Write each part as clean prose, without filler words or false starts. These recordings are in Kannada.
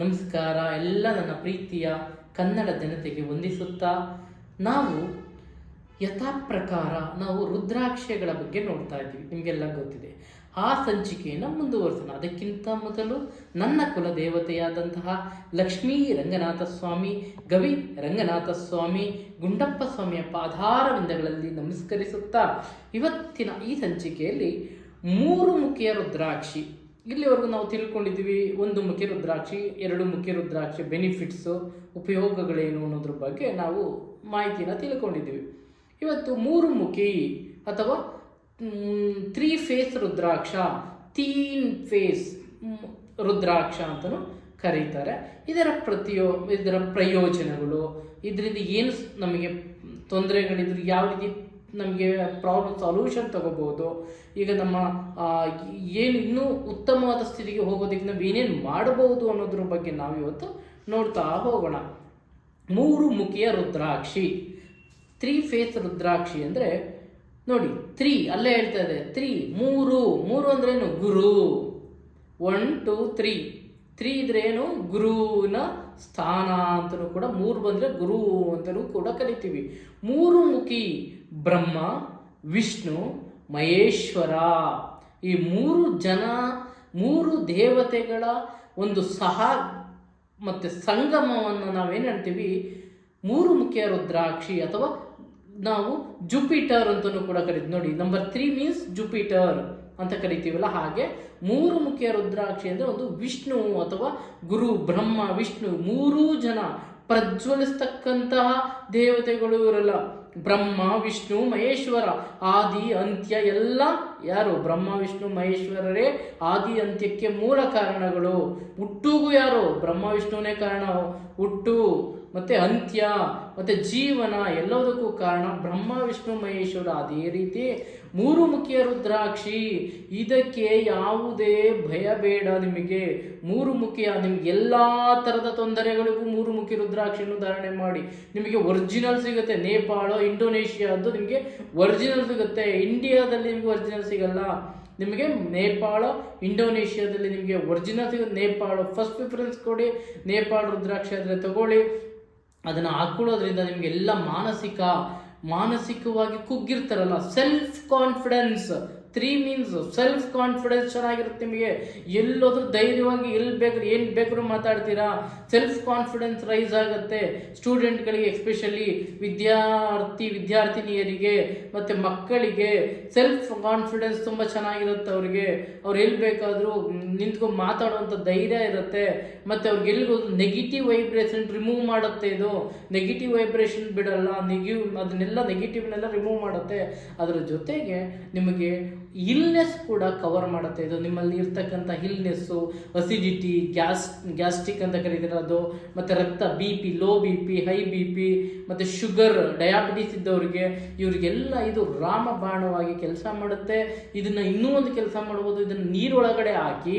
ನಮಸ್ಕಾರ ಎಲ್ಲ ನನ್ನ ಪ್ರೀತಿಯ ಕನ್ನಡ ಜನತೆಗೆ ವಂದಿಸುತ್ತಾ ನಾವು ಯಥಾಪ್ರಕಾರ ನಾವು ರುದ್ರಾಕ್ಷಗಳ ಬಗ್ಗೆ ನೋಡ್ತಾ ಇದ್ದೀವಿ. ನಿಮಗೆಲ್ಲ ಗೊತ್ತಿದೆ. ಆ ಸಂಚಿಕೆಯನ್ನು ಮುಂದುವರಿಸೋಣ. ಅದಕ್ಕಿಂತ ಮೊದಲು ನನ್ನ ಕುಲ ದೇವತೆಯಾದಂತಹ ಲಕ್ಷ್ಮೀ ರಂಗನಾಥ ಸ್ವಾಮಿ, ಗವಿ ರಂಗನಾಥ ಸ್ವಾಮಿ, ಗುಂಡಪ್ಪ ಸ್ವಾಮಿಯ ಪಾದಾರವಿಂದಗಳಲ್ಲಿ ನಮಸ್ಕರಿಸುತ್ತಾ ಇವತ್ತಿನ ಈ ಸಂಚಿಕೆಯಲ್ಲಿ 3 ಮುಖಿಯ ರುದ್ರಾಕ್ಷಿ, ಇಲ್ಲಿವರೆಗೂ ನಾವು ತಿಳ್ಕೊಂಡಿದ್ದೀವಿ 1 ಮುಖಿ ರುದ್ರಾಕ್ಷಿ, 2 ಮುಖಿ ರುದ್ರಾಕ್ಷಿ ಬೆನಿಫಿಟ್ಸು, ಉಪಯೋಗಗಳೇನು ಅನ್ನೋದ್ರ ಬಗ್ಗೆ ನಾವು ಮಾಹಿತಿನ ತಿಳ್ಕೊಂಡಿದ್ದೀವಿ. ಇವತ್ತು 3 ಮುಖಿ ಅಥವಾ 3 ಫೇಸ್ ರುದ್ರಾಕ್ಷ, 3 ಫೇಸ್ ರುದ್ರಾಕ್ಷ ಅಂತಲೂ ಕರೀತಾರೆ. ಇದರ ಪ್ರಯೋಜನಗಳು, ಇದರಿಂದ ಏನು ನಮಗೆ ತೊಂದರೆಗಳಿದ್ರು ಯಾವ ರೀತಿ ನಮಗೆ ಪ್ರಾಬ್ಲಮ್ ಸಾಲ್ಯೂಷನ್ ತಗೋಬೋದು, ಈಗ ನಮ್ಮ ಏನು ಇನ್ನೂ ಉತ್ತಮವಾದ ಸ್ಥಿತಿಗೆ ಹೋಗೋದಕ್ಕೆ ನಾವು ಏನೇನು ಮಾಡಬಹುದು ಅನ್ನೋದ್ರ ಬಗ್ಗೆ ನಾವು ಇವತ್ತು ನೋಡ್ತಾ ಹೋಗೋಣ. 3 ಮುಖಿಯ ರುದ್ರಾಕ್ಷಿ, 3 ಫೇಸ್ ರುದ್ರಾಕ್ಷಿ ಅಂದರೆ ನೋಡಿ 3 ಅಲ್ಲೇ ಹೇಳ್ತಾ ಇದೆ. 3 ಅಂದ್ರೇನು? ಗುರು. 1 2 3 ಇದ್ರೆ ಏನು? ಗುರುವಿನ ಸ್ಥಾನ ಅಂತಲೂ ಕೂಡ 3 ಬಂದರೆ ಗುರು ಅಂತಲೂ ಕೂಡ ಕರಿತೀವಿ. 3 ಮುಖಿ ಬ್ರಹ್ಮ, ವಿಷ್ಣು, ಮಹೇಶ್ವರ, ಈ 3 ದೇವತೆಗಳ ಒಂದು ಮತ್ತು ಸಂಗಮವನ್ನು ನಾವೇನು ಹೇಳ್ತೀವಿ 3 ಮುಖಿಯ ರುದ್ರಾಕ್ಷಿ ಅಥವಾ ನಾವು ಜುಪಿಟರ್ ಅಂತಲೂ ಕೂಡ ಕರಿತೀವಿ. ನೋಡಿ, ನಂಬರ್ 3 ಮೀನ್ಸ್ ಜುಪಿಟರ್ ಅಂತ ಕರಿತೀವಲ್ಲ, ಹಾಗೆ 3 ಮುಖಿಯ ರುದ್ರಾಕ್ಷಿ ಅಂದರೆ ಒಂದು ವಿಷ್ಣು ಅಥವಾ ಗುರು ಬ್ರಹ್ಮ ವಿಷ್ಣು 3 ಜನ ಪ್ರಜ್ವಲಿಸ್ತಕ್ಕಂತಹ ದೇವತೆಗಳು ಇರಲ್ಲ. ಬ್ರಹ್ಮ ವಿಷ್ಣು ಮಹೇಶ್ವರ, ಆದಿ ಅಂತ್ಯ ಎಲ್ಲ ಯಾರು? ಬ್ರಹ್ಮ ವಿಷ್ಣು ಮಹೇಶ್ವರರೇ ಆದಿ ಅಂತ್ಯಕ್ಕೆ ಮೂಲ ಕಾರಣಗಳು. ಹುಟ್ಟುಗೂ ಯಾರು? ಬ್ರಹ್ಮ ವಿಷ್ಣುವೇ ಕಾರಣ. ಹುಟ್ಟು ಮತ್ತೆ ಅಂತ್ಯ ಮತ್ತೆ ಜೀವನ ಎಲ್ಲದಕ್ಕೂ ಕಾರಣ ಬ್ರಹ್ಮ ವಿಷ್ಣು ಮಹೇಶ್ವರ. ಅದೇ ರೀತಿ 3 ಮುಖಿಯ ರುದ್ರಾಕ್ಷಿ, ಇದಕ್ಕೆ ಯಾವುದೇ ಭಯ ಬೇಡ. ನಿಮಗೆ 3 ಮುಖಿಯ ನಿಮ್ಗೆ ಎಲ್ಲ ಥರದ ತೊಂದರೆಗಳಿಗೂ 3 ಮುಖಿ ರುದ್ರಾಕ್ಷಿಯನ್ನು ಧಾರಣೆ ಮಾಡಿ ನಿಮಗೆ ಒರಿಜಿನಲ್ ಸಿಗುತ್ತೆ. ನೇಪಾಳ ಇಂಡೋನೇಷಿಯಾದ್ದು ನಿಮಗೆ ಒರಿಜಿನಲ್ ಸಿಗುತ್ತೆ. ಇಂಡಿಯಾದಲ್ಲಿ ನಿಮಗೆ ಒರಿಜಿನಲ್ ಸಿಗಲ್ಲ. ನಿಮಗೆ ನೇಪಾಳ ಇಂಡೋನೇಷಿಯಾದಲ್ಲಿ ನಿಮಗೆ ಒರಿಜಿನಲ್ ಸಿಗುತ್ತೆ. ನೇಪಾಳ ಫಸ್ಟ್ ಪ್ರಿಫರೆನ್ಸ್ ಕೊಡಿ. ನೇಪಾಳ ರುದ್ರಾಕ್ಷಿ ಆದರೆ ತಗೊಳ್ಳಿ. ಅದನ್ನು ಹಾಕೊಳ್ಳೋದ್ರಿಂದ ನಿಮಗೆಲ್ಲ ಮಾನಸಿಕವಾಗಿ ಕುಗ್ಗಿರ್ತಾರಲ್ಲ, self confidence. 3 means self confidence ಚೆನ್ನಾಗಿರುತ್ತೆ. ನಿಮಗೆ ಎಲ್ಲೋದ್ರೂ ಧೈರ್ಯವಾಗಿ ಎಲ್ಲಿ ಬೇಕಾದ್ರೂ ಏನು ಬೇಕಾದ್ರೂ ಮಾತಾಡ್ತೀರಾ. ಸೆಲ್ಫ್ ಕಾನ್ಫಿಡೆನ್ಸ್ ರೈಸ್ ಆಗುತ್ತೆ. ಸ್ಟೂಡೆಂಟ್ಗಳಿಗೆ, ಎಸ್ಪೆಷಲಿ ವಿದ್ಯಾರ್ಥಿನಿಯರಿಗೆ ಮತ್ತು ಮಕ್ಕಳಿಗೆ ಸೆಲ್ಫ್ ಕಾನ್ಫಿಡೆನ್ಸ್ ತುಂಬ ಚೆನ್ನಾಗಿರುತ್ತೆ. ಅವ್ರು ಎಲ್ಲಿ ಬೇಕಾದರೂ ನಿಂತ್ಕೊಂಡು ಮಾತಾಡುವಂಥ ಧೈರ್ಯ ಇರುತ್ತೆ. ಮತ್ತು ಅವ್ರಿಗೆ ಎಲ್ಲಿಗೋದು ನೆಗೆಟಿವ್ ವೈಬ್ರೇಷನ್ ರಿಮೂವ್ ಮಾಡುತ್ತೆ. ಇದು ನೆಗೆಟಿವ್ ವೈಬ್ರೇಷನ್ ಬಿಡಲ್ಲ, ಅದನ್ನೆಲ್ಲ ನೆಗೆಟಿವ್ನೆಲ್ಲ ರಿಮೂವ್ ಮಾಡುತ್ತೆ. ಅದರ ಜೊತೆಗೆ ನಿಮಗೆ ಇಲ್ನೆಸ್ ಕೂಡ ಕವರ್ ಮಾಡುತ್ತೆ. ಇದು ನಿಮ್ಮಲ್ಲಿ ಇರ್ತಕ್ಕಂಥ ಇಲ್ನೆಸ್ಸು, ಅಸಿಡಿಟಿ, ಗ್ಯಾಸ್ಟ್ರಿಕ್ ಅಂತ ಕರೀತಿರೋದು, ಮತ್ತು ರಕ್ತ BP, low BP, high BP, ಮತ್ತು ಶುಗರ್, ಡಯಾಬಿಟಿಸ್ ಇದ್ದವರಿಗೆ ಇವರಿಗೆಲ್ಲ ಇದು ರಾಮಬಾಣವಾಗಿ ಕೆಲಸ ಮಾಡುತ್ತೆ. ಇದನ್ನು ಇನ್ನೂ ಒಂದು ಕೆಲಸ ಮಾಡ್ಬೋದು. ಇದನ್ನು ನೀರೊಳಗಡೆ ಹಾಕಿ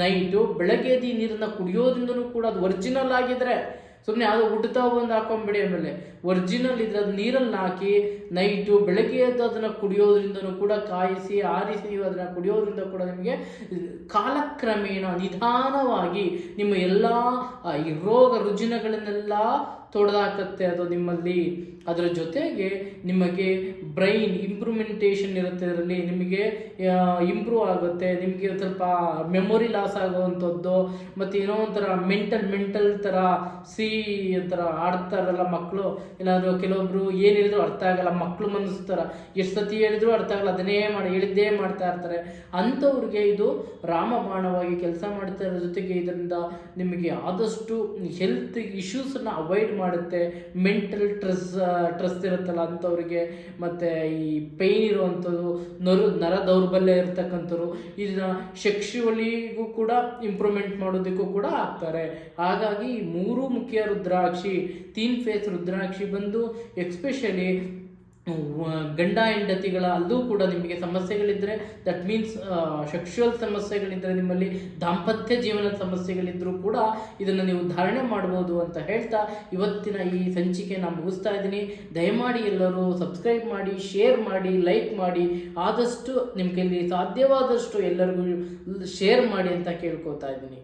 ನೈಟು ಬೆಳಗ್ಗೆ ನೀರನ್ನು ಕುಡಿಯೋದ್ರಿಂದನೂ ಕೂಡ ಅದು ಒರಿಜಿನಲ್ ಆಗಿದ್ರೆ, ಸುಮ್ಮನೆ ಅದು ಹುಡ್ತಾ ಬಂದು ಹಾಕೊಂಡ್ಬಿಡಿ. ಆಮೇಲೆ ಒರಿಜಿನಲ್ ಇದ್ರೆ ಅದು ನೀರಲ್ಲಿ ಹಾಕಿ ನೈಟು ಬೆಳಗ್ಗೆ ಎದ್ದು ಅದನ್ನು ಕುಡಿಯೋದ್ರಿಂದನೂ ಕೂಡ, ಕಾಯಿಸಿ ಆರಿಸಿ ನೀವು ಅದನ್ನು ಕುಡಿಯೋದ್ರಿಂದ ಕೂಡ ನಿಮಗೆ ಕಾಲಕ್ರಮೇಣ ನಿಧಾನವಾಗಿ ನಿಮ್ಮ ಎಲ್ಲ ಈ ರೋಗ ರುಜಿನಗಳನ್ನೆಲ್ಲ ತೊಡೆದಾಕತ್ತೆ ಅದು ನಿಮ್ಮಲ್ಲಿ. ಅದರ ಜೊತೆಗೆ ನಿಮಗೆ ಬ್ರೈನ್ ಇಂಪ್ರೂವ್ಮೆಂಟೇಷನ್ ಇರುತ್ತೆ. ಅದರಲ್ಲಿ ನಿಮಗೆ ಇಂಪ್ರೂವ್ ಆಗುತ್ತೆ. ನಿಮಗೆ ಸ್ವಲ್ಪ ಮೆಮೊರಿ ಲಾಸ್ ಆಗುವಂಥದ್ದು, ಮತ್ತು ಏನೋ ಒಂಥರ ಮೆಂಟಲ್ ಥರ ಒಂಥರ ಆಡ್ತಾರಲ್ಲ ಮಕ್ಕಳು. ಏನಾದರೂ ಕೆಲವೊಬ್ರು ಏನು ಹೇಳಿದ್ರು ಅರ್ಥ ಆಗಲ್ಲ, ಮಕ್ಕಳು ಮನಸ್ತಾರ, ಎಷ್ಟು ಸತಿ ಹೇಳಿದ್ರು ಅರ್ಥ ಆಗಲ್ಲ, ಅದನ್ನೇ ಹೇಳಿದ್ದೇ ಮಾಡ್ತಾ ಇರ್ತಾರೆ. ಅಂಥವ್ರಿಗೆ ಇದು ರಾಮಬಾಣವಾಗಿ ಕೆಲಸ ಮಾಡ್ತಾ ಇರೋ ಜೊತೆಗೆ ಇದರಿಂದ ನಿಮಗೆ ಆದಷ್ಟು ಹೆಲ್ತ್ ಇಶ್ಯೂಸನ್ನು ಅವಾಯ್ಡ್ ಮಾಡುತ್ತೆ. ಮೆಂಟಲ್ ಸ್ಟ್ರೆಸ್ ಇರುತ್ತಲ್ಲ ಅಂಥವ್ರಿಗೆ, ಮತ್ತು ಈ ಪೈನ್ ಇರುವಂಥದ್ದು, ನರ ದೌರ್ಬಲ್ಯ ಇರ್ತಕ್ಕಂಥವ್ರು ಇದನ್ನ ಸೆಕ್ಸುವಲಿಗೂ ಕೂಡ ಇಂಪ್ರೂವ್ಮೆಂಟ್ ಮಾಡೋದಕ್ಕೂ ಕೂಡ ಆಗ್ತಾರೆ. ಹಾಗಾಗಿ 3 ಮುಖಿಯ ರುದ್ರಾಕ್ಷಿ, 3 ಫೇಸ್ ರುದ್ರಾಕ್ಷಿ ಬಂದು ಎಕ್ಸ್ಪೆಷಲಿ ಗಂಡ ಹೆಂಡತಿಗಳ ಅಲ್ಲೂ ಕೂಡ ನಿಮಗೆ ಸಮಸ್ಯೆಗಳಿದ್ದರೆ, ದಟ್ ಮೀನ್ಸ್ ಸೆಕ್ಷುವಲ್ ಸಮಸ್ಯೆಗಳಿದ್ದರೆ, ನಿಮ್ಮಲ್ಲಿ ದಾಂಪತ್ಯ ಜೀವನದ ಸಮಸ್ಯೆಗಳಿದ್ದರೂ ಕೂಡ ಇದನ್ನು ನೀವು ಧಾರಣೆ ಮಾಡ್ಬೋದು ಅಂತ ಹೇಳ್ತಾ ಇವತ್ತಿನ ಈ ಸಂಚಿಕೆ ನಾನು ಮುಗಿಸ್ತಾ ಇದ್ದೀನಿ. ದಯಮಾಡಿ ಎಲ್ಲರೂ ಸಬ್ಸ್ಕ್ರೈಬ್ ಮಾಡಿ, ಶೇರ್ ಮಾಡಿ, ಲೈಕ್ ಮಾಡಿ, ಆದಷ್ಟು ನಿಮ್ಮ ಕೈಲಿ ಸಾಧ್ಯವಾದಷ್ಟು ಎಲ್ಲರಿಗೂ ಶೇರ್ ಮಾಡಿ ಅಂತ ಕೇಳ್ಕೊತಾ ಇದ್ದೀನಿ.